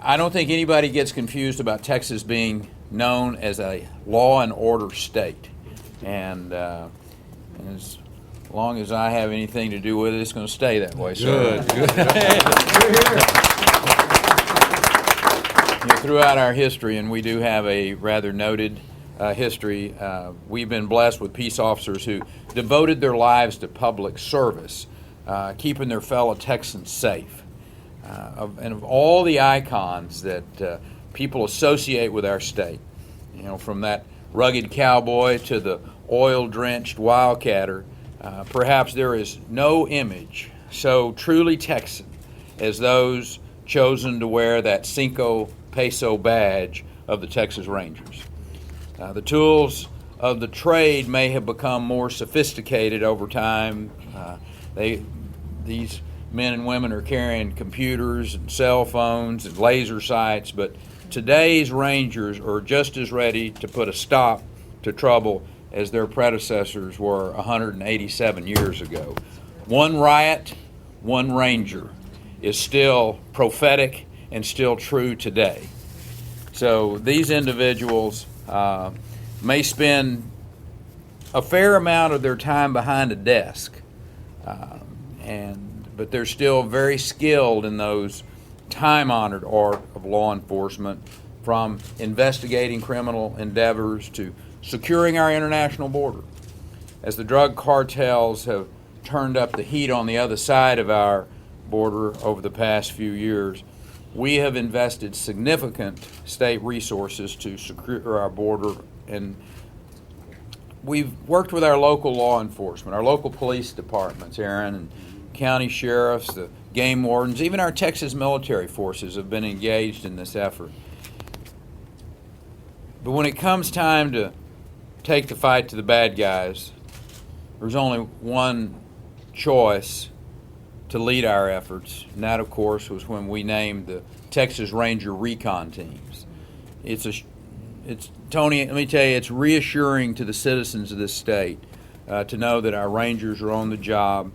I don't think anybody gets confused about Texas being known as a law and order state. And as long as I have anything to do with it, it's going to stay that way. Good. Throughout our history, and we do have a rather noted history, we've been blessed with peace officers who devoted their lives to public service, keeping their fellow Texans safe. And of all the icons that people associate with our state, from that rugged cowboy to the oil-drenched wildcatter, perhaps there is no image so truly Texan as those chosen to wear that Cinco Peso badge of the Texas Rangers. The tools of the trade may have become more sophisticated over time. These men and women are carrying computers and cell phones and laser sights, but today's Rangers are just as ready to put a stop to trouble as their predecessors were 187 years ago. One riot, one Ranger is still prophetic and still true today. So these individuals may spend a fair amount of their time behind a desk, but they're still very skilled in those time-honored art of law enforcement, from investigating criminal endeavors to securing our international border. As the drug cartels have turned up the heat on the other side of our border over the past few years, we have invested significant state resources to secure our border, and we've worked with our local law enforcement, our local police departments, Aaron, and county sheriffs, the game wardens, even our Texas military forces have been engaged in this effort. But when it comes time to take the fight to the bad guys, there's only one choice to lead our efforts, and that, of course, was when we named the Texas Ranger Recon Teams. Tony, let me tell you, it's reassuring to the citizens of this state to know that our Rangers are on the job,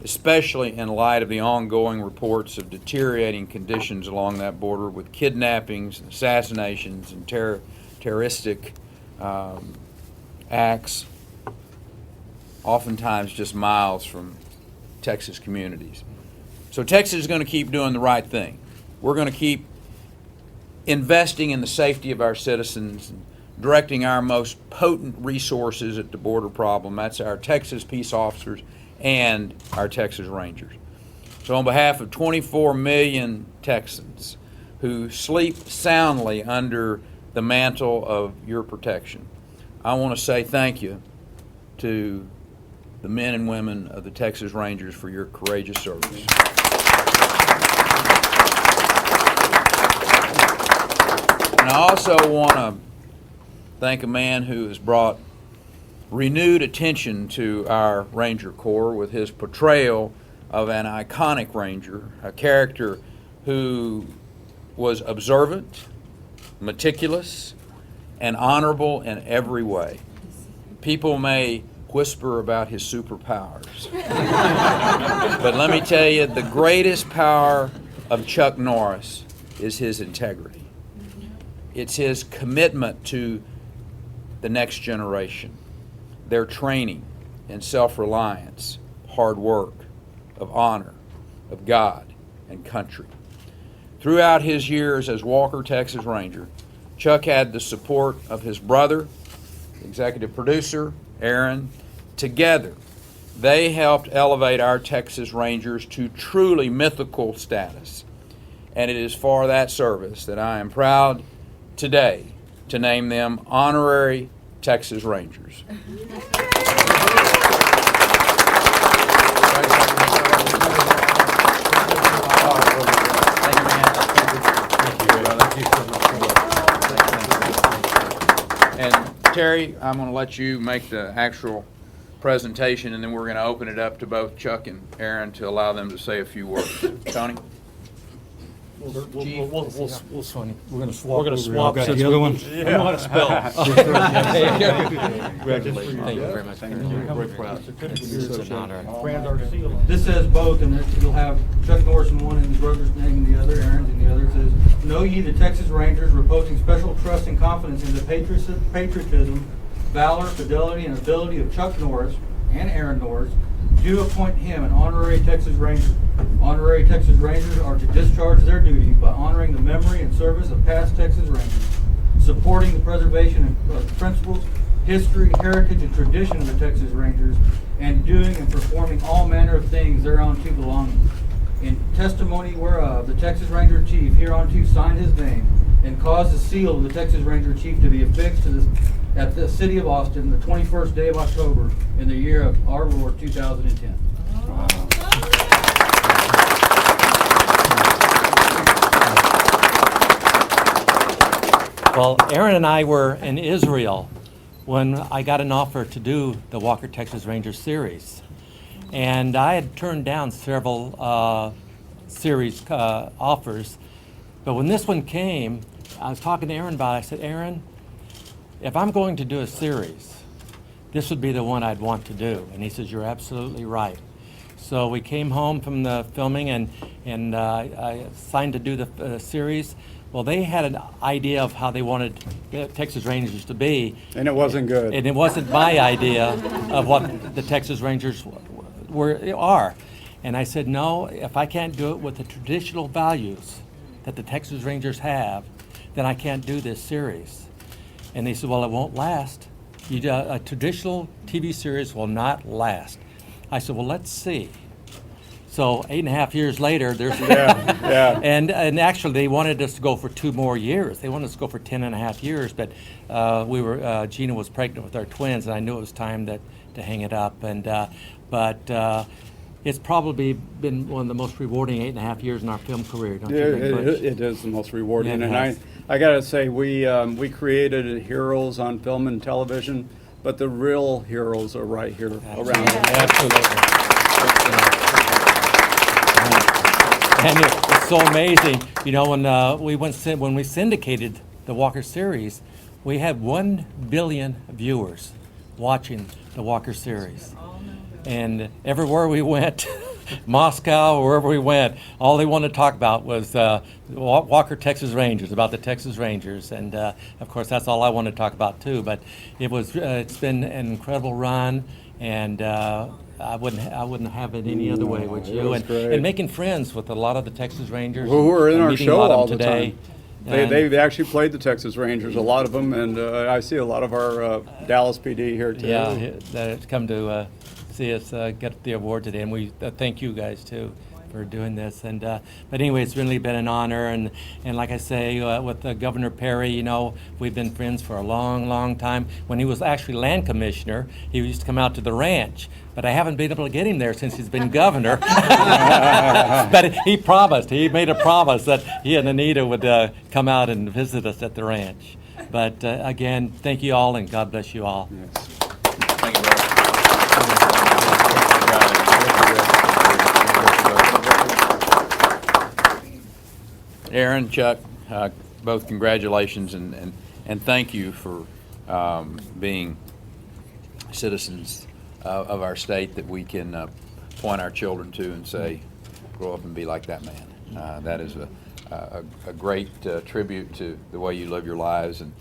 especially in light of the ongoing reports of deteriorating conditions along that border with kidnappings, and assassinations, and terroristic acts, oftentimes just miles from Texas communities. So Texas is going to keep doing the right thing. We're going to keep investing in the safety of our citizens and directing our most potent resources at the border problem. That's our Texas peace officers and our Texas Rangers. So on behalf of 24 million Texans who sleep soundly under the mantle of your protection, I want to say thank you to the men and women of the Texas Rangers for your courageous service. And I also want to thank a man who has brought renewed attention to our Ranger Corps with his portrayal of an iconic Ranger, a character who was observant, meticulous, and honorable in every way. People may whisper about his superpowers, but let me tell you, the greatest power of Chuck Norris is his integrity. It's his commitment to the next generation, their training in self-reliance, hard work, of honor, of God and country. Throughout his years as Walker Texas Ranger, Chuck had the support of his brother, the executive producer, Aaron. Together, they helped elevate our Texas Rangers to truly mythical status. And it is for that service that I am proud today to name them Honorary Texas Rangers. And Terry, I'm going to let you make the actual presentation, and then we're going to open it up to both Chuck and Aaron to allow them to say a few words. Tony? We're going to swap. We're going to swap Got the other one. I know how to spell. Congratulations. Thank you very much. We're proud. It's an honor. This says both, and you'll have Chuck Norris in one and his brother's name in the other, Aaron's in the other. It says Know ye the Texas Rangers, reposing special trust and confidence in the patriotism, valor, fidelity, and ability of Chuck Norris and Aaron Norris, do appoint him an honorary Texas Ranger. Honorary Texas Rangers are to discharge their duties by honoring the memory and service of past Texas Rangers, supporting the preservation of principles, history, heritage, and tradition of the Texas Rangers, and doing and performing all manner of things thereunto belonging. In testimony whereof, the Texas Ranger Chief hereunto signed his name and caused the seal of the Texas Ranger Chief to be affixed at the city of Austin the 21st day of October in the year of our Lord 2010. Well, Aaron and I were in Israel when I got an offer to do the Walker Texas Ranger series. And I had turned down several series offers. But when this one came, I was talking to Aaron about it. I said, Aaron, if I'm going to do a series, this would be the one I'd want to do. And he says, you're absolutely right. So we came home from the filming and I signed to do the series. Well, they had an idea of how they wanted the Texas Rangers to be. And it wasn't good. And it wasn't my idea of what the Texas Rangers are. And I said, no, if I can't do it with the traditional values that the Texas Rangers have, then I can't do this series. And they said, well, it won't last. A traditional TV series will not last. I said, well, let's see. So 8.5 years later, there's Yeah. and actually they wanted us to go for 2 more years. They wanted us to go for 10.5 years, but Gina was pregnant with our twins, and I knew it was time to hang it up. And but it's probably been one of the most rewarding 8.5 years in our film career. Don't you think, Butch? It is the most rewarding, Yeah, it and has. I gotta say we created heroes on film and television, but the real heroes are right here around us. Absolutely. And it's so amazing, you know, when we syndicated the Walker series, we had 1 billion viewers watching the Walker series. And everywhere we went, Moscow, wherever we went, all they wanted to talk about was Walker Texas Rangers, about the Texas Rangers. And of course, that's all I want to talk about too. But it's been an incredible run, and I wouldn't have it any other way, would you? Great. And making friends with a lot of the Texas Rangers. Who are in and our meeting show a lot of all them the today. time. They've actually played the Texas Rangers, a lot of them, and I see a lot of our Dallas PD here too. Yeah, that come to see us get the award today, and we thank you guys too for doing this. And but anyway, it's really been an honor, and like I say, with Governor Perry, you know, we've been friends for a long, long time. When he was actually land commissioner, he used to come out to the ranch, but I haven't been able to get him there since he's been governor. But he made a promise that he and Anita would come out and visit us at the ranch. But again, thank you all, and God bless you all. Yes. Thank you, brother. Aaron, Chuck, both congratulations and thank you for being citizens of our state that we can point our children to and say, grow up and be like that man. That is a great tribute to the way you live your lives, and